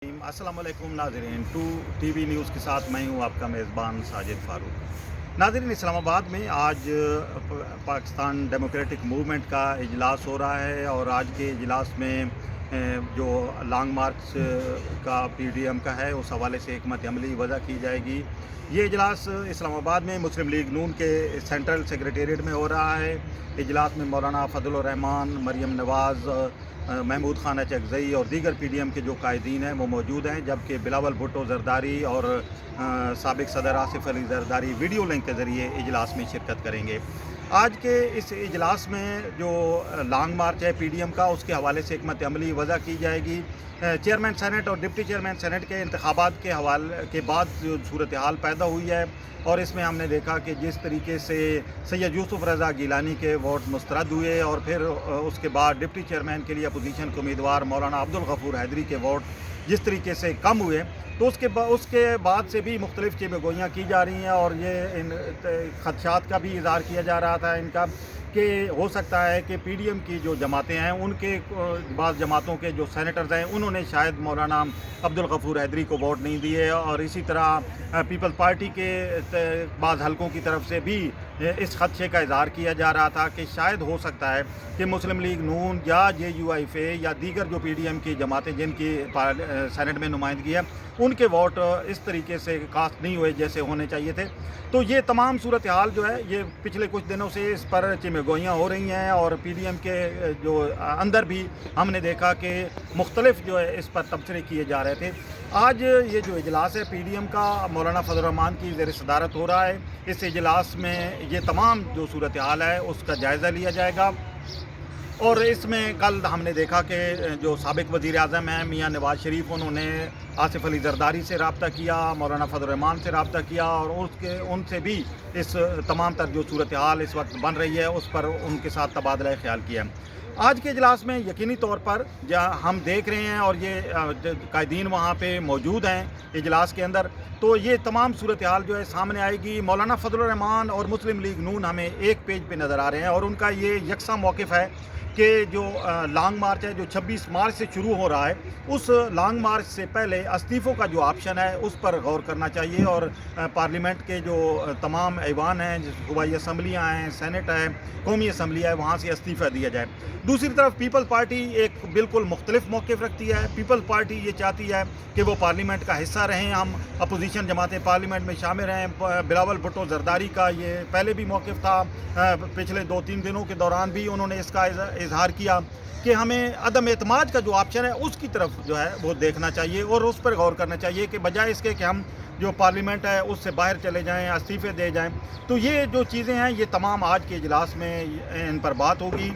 अस्सलाम वालेकुम नाज़रीन, टू टीवी न्यूज़ के साथ मैं हूं आपका मेज़बान साजिद फ़ारूक। नाज़रीन, इस्लामाबाद में आज पाकिस्तान डेमोक्रेटिक मूवमेंट का इजलास हो रहा है और आज के इजलास में जो लॉन्ग मार्च का पीडीएम का है उस हवाले से हिकमत अमली वज़ा की जाएगी। ये इजलास इस्लामाबाद में मुस्लिम लीग नून के सेंट्रल सेक्रेटेरिएट में हो रहा है। इजलास में मौलाना फ़ज़लुर रहमान, मरियम नवाज़, महमूद खान अचकज़ई और दीगर पीडीएम के जो कायदीन हैं वो मौजूद हैं, जबकि बिलावल भुट्टो ज़रदारी और साबिक़ सदर आसिफ अली ज़रदारी वीडियो लिंक के ज़रिए इजलास में शिरकत करेंगे। आज के इस इजलास में जो लॉन्ग मार्च है पीडीएम का, उसके हवाले से हिकमत अमली वज़ा की जाएगी। चेयरमैन सेनेट और डिप्टी चेयरमैन सेनेट के इंतखाबात के हवाले के बाद जो सूरत हाल पैदा हुई है और इसमें हमने देखा कि जिस तरीके से सैयद यूसुफ रज़ा गिलानी के वोट मुस्तरद हुए और फिर उसके बाद डिप्टी चेयरमैन के लिए अपोजिशन के उम्मीदवार मौलाना अब्दुल गफूर हैदरी के वोट जिस तरीके से कम हुए, तो उसके बाद से भी मुख्तलिफ़ चीज़ें की जा रही हैं और ये इन खदशात का भी इज़हार किया जा रहा था इनका कि हो सकता है कि पीडीएम की जो जमातें हैं उनके बाज़ जमातों के जो सेनेटर्स हैं उन्होंने शायद मौलाना अब्दुल गफूर हैदरी को वोट नहीं दिए, और इसी तरह पीपल्स पार्टी के बाज़ हलकों की तरफ से भी इस खदशे का इज़हार किया जा रहा था कि शायद हो सकता है कि मुस्लिम लीग नून या JUIF या दीगर जो पीडीएम की जमातें जिनकी सेनेट में नुमाइंदगी है उनके वोट इस तरीके से कास्ट नहीं हुए जैसे होने चाहिए थे। तो ये तमाम सूरत हाल जो है ये पिछले कुछ दिनों से इस पर चिमगोइयाँ हो रही हैं और पीडीएम के जो अंदर भी हमने देखा कि मुख्तलिफ जो है इस पर तबसरे किए जा रहे थे। आज ये जो इजलास है पीडीएम का मौलाना फ़ज़लुर रहमान की ज़ेर सदारत हो रहा है। इस इजलास में ये तमाम जो सूरत हाल है उसका जायज़ा लिया जाएगा और इसमें कल हमने देखा कि जो साबिक़ वज़ीर आज़म हैं मियाँ नवाज़ शरीफ, उन्होंने आसिफ अली ज़रदारी से रब्ता किया, मौलाना फ़ज़लुर रहमान से रब्ता किया और उनसे भी इस तमाम तर जो सूरत हाल इस वक्त बन रही है उस पर उनके साथ तबादला ख्याल किया। आज के इजलास में यकीनी तौर पर जहाँ हम देख रहे हैं और ये कायदीन वहाँ पे मौजूद हैं इजलास के अंदर, तो ये तमाम सूरत हाल जो है सामने आएगी। मौलाना फ़ज़लुर रहमान और मुस्लिम लीग नून हमें एक पेज पे नज़र आ रहे हैं और उनका ये यकसा मौक़िफ़ है कि जो लॉन्ग मार्च है जो 26 मार्च से शुरू हो रहा है, उस लॉन्ग मार्च से पहले इस्तीफ़ों का जो ऑप्शन है उस पर गौर करना चाहिए और पार्लियामेंट के जो तमाम ऐवान हैं, सूबाई असम्बलियाँ हैं, सेनेट है, कौमी असम्बली है, वहाँ से इस्तीफ़ा दिया जाए। दूसरी तरफ पीपल्स पार्टी एक बिल्कुल मुख्तलिफ मौक़िफ़ रखती है। पीपल्स पार्टी ये चाहती है कि वो पार्लियामेंट का हिस्सा रहें, हम अपोजिशन जमातें पार्लियामेंट में शामिल रहें। बिलावल भुट्टो ज़रदारी का ये पहले भी मौक़िफ़ था, पिछले 2-3 दिनों के दौरान भी उन्होंने इसका इज़हार किया कि हमें अदम एतमाद का जो ऑप्शन है उसकी तरफ जो है वो देखना चाहिए और उस पर गौर करना चाहिए कि बजाय इसके कि हम जो पार्लियामेंट है उससे बाहर चले जाएं, इस्तीफ़े दे जाएं। तो ये जो चीज़ें हैं ये तमाम आज के इजलास में इन पर बात होगी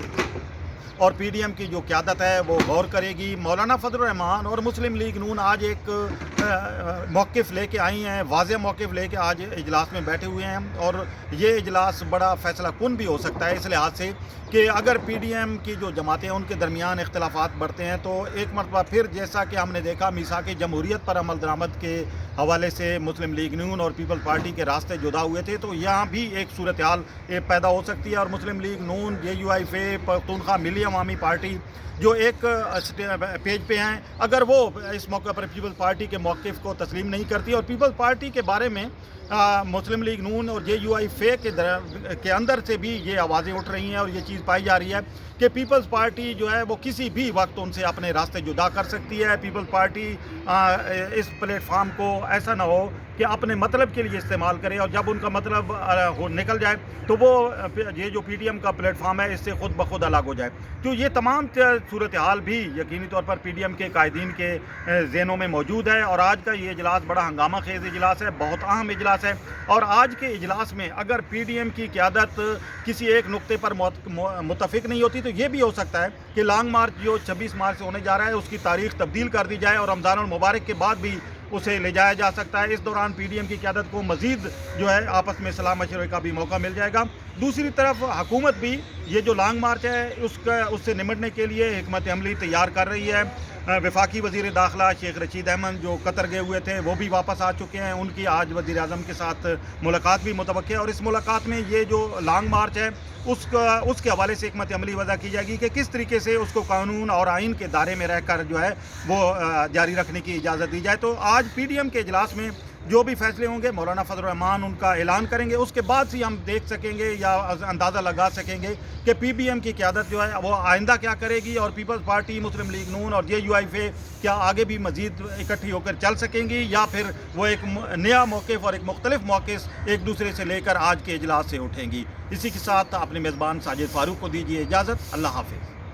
और पीडीएम की जो क़यादत है वो गौर करेगी। मौलाना फ़ज़लुर रहमान और मुस्लिम लीग नून आज एक मौक़िफ़ लेके आई हैं, वाज़ेह मौक़िफ़ लेके आज इजलास में बैठे हुए हैं और ये इजलास बड़ा फ़ैसला कुन भी हो सकता है इस लिहाज से कि अगर पीडीएम की जो जमातें हैं उनके दरमियान इख्तिलाफ़ात बढ़ते हैं तो एक मरतबा फिर जैसा कि हमने देखा मीसाक़ जमहूरियत पर अमल दरामद के हवाले से मुस्लिम लीग नून और पीपल्स पार्टी के रास्ते जुदा हुए थे, तो यहाँ भी एक सूरत हाल पैदा हो सकती है और मुस्लिम लीग नून, JUIF, पख्तूनख्वा मिली अवामी पार्टी जो एक पेज पे हैं, अगर वो इस मौके पर पीपल्स पार्टी के मौक़िफ़ को तस्लीम नहीं करती और पीपल्स पार्टी के बारे में मुस्लिम लीग नून और JUIF के अंदर से भी ये आवाज़ें उठ रही हैं और ये चीज़ पाई जा रही है कि पीपल्स पार्टी जो है वो किसी भी वक्त उनसे अपने रास्ते जुदा कर सकती है। पीपल्स पार्टी इस प्लेटफार्म को ऐसा ना हो कि अपने मतलब के लिए इस्तेमाल करे और जब उनका मतलब निकल जाए तो वो ये जो पीडीएम का प्लेटफार्म है इससे खुद ब खुद अलग हो जाए। तो ये तमाम सूरत हाल भी यकीनी तौर पर पीडीएम के कायदीन के ज़हनों में मौजूद है और आज का ये इजलास बड़ा हंगामा खेज़ इजलास है, बहुत अहम इजलास है और आज के इजलास में अगर पीडीएम की क़यादत किसी एक नुक्ते पर मुत्तफ़िक नहीं होती तो ये भी हो सकता है कि लॉन्ग मार्च जो 26 मार्च से होने जा रहा है उसकी तारीख़ तब्दील कर दी जाए और रमज़ानुल मुबारक के बाद भी उसे ले जाया जा सकता है। इस दौरान पीडीएम की क़यादत को मज़ीद जो है आपस में सलाह मशवरे का भी मौका मिल जाएगा। दूसरी तरफ हुकूमत भी ये जो लॉन्ग मार्च है उससे निमटने के लिए हिकमत अमली तैयार कर रही है। वफाकी वज़ीर दाखिला शेख रशीद अहमद जो कतर गए हुए थे वो भी वापस आ चुके हैं। उनकी आज वज़ीर आज़म के साथ मुलाकात भी मुतवक्किल है और इस मुलाकात में ये जो लॉन्ग मार्च है उसके हवाले से हिकमत अमली वज़ा की जाएगी कि किस तरीके से उसको कानून और आइन के दायरे में रहकर जो है वो जारी रखने की इजाज़त दी जाए। तो आज PDM के इजलास में जो भी फैसले होंगे मौलाना फजल रहमान उनका ऐलान करेंगे, उसके बाद से हम देख सकेंगे या अंदाज़ा लगा सकेंगे कि PBM की क़यादत जो है वो आइंदा क्या करेगी और पीपल्स पार्टी, मुस्लिम लीग नून और JUIF क्या आगे भी मज़ीद इकट्ठी होकर चल सकेंगी या फिर वो एक नया मौक़िफ़ और एक मुख्तलिफ मौक़िफ़ एक दूसरे से लेकर आज के इजलास से उठेंगी। इसी के साथ अपने मेज़बान साजिद फ़ारूक को दीजिए इजाज़त। अल्लाह हाफ़िज़।